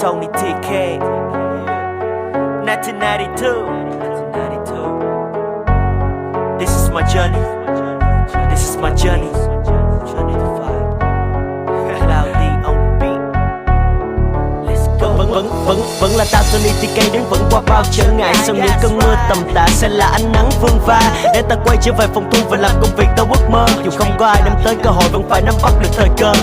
Tony TK. 1992. This is my journey. This is my journey. Journey to five. Cloudy on the beat. Let's go. Vẫn là tao Tony TK đứng vững qua bao trở ngại. Sau những cơn mưa tầm tã sẽ là ánh nắng vương va. Để ta quay trở về phòng thu và làm công việc tao ước mơ. Dù không có ai đem tới cơ hội vẫn phải nắm bắt được thời cơ.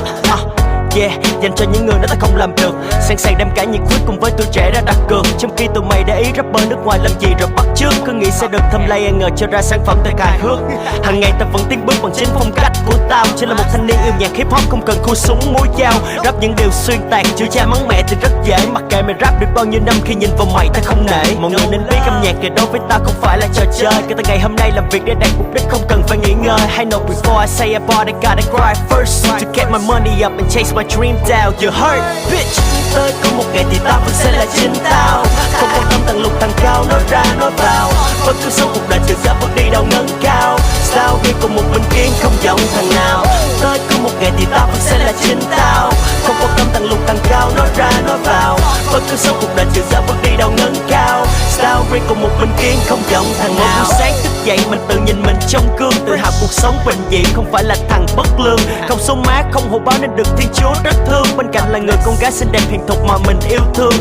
Yeah, dành cho những người đã ta không làm được. Sẵn sàng đem cả nhiệt huyết cùng với tuổi trẻ ra đặt cược. Trong khi tụi mày để ý rapper nước ngoài làm gì rồi bắt chước. Cứ nghĩ sẽ được thâm lay ngờ cho ra sản phẩm thật hài hước. Hàng ngày ta vẫn tiến bước bằng chính phong cách của tao. Chỉ là một thanh niên yêu nhạc hip hop không cần khu súng mũi dao. Rap những điều xuyên tạc, chửi cha mắng mẹ thì rất dễ. Mặc kệ mày rap được bao nhiêu năm, khi nhìn vào mày ta không nể. Mọi người nên biết âm nhạc kìa đối với tao không phải là trò chơi. Kể từ ngày hôm nay làm việc để đạt mục đích không cần phải nghỉ ngơi. I know before I say a bar I gotta cry first. To get my money up and chase my dream down. You heard, bitch. Tới có một ngày thì tao vẫn sẽ là chính tao. Không quan tâm tầng lục thằng cao, nói ra nói vào. Vẫn cứ sống cuộc đời từ giờ bước đi đâu ngẩng cao. Sao ghi cùng một bình kiến không giọng thằng nào. Tới có một ngày thì tao vẫn sẽ là chính tao. Không quan tâm tầng lục thằng cao, nói ra nói vào. Vẫn cứ sống cuộc đời từ giờ bước đi đâu ngẩng cao. Sao ghi cùng một bình kiến không giọng thằng nào. Một buổi sáng thức dậy mình tự nhìn mình trong gương. Tự hào cuộc sống bình dị không phải là thằng bất lương. Không số má không hổ báo nên được Thiên Chúa rất thương. Bên cạnh là người con gái xinh đẹp hiền thục mà mình yêu thương.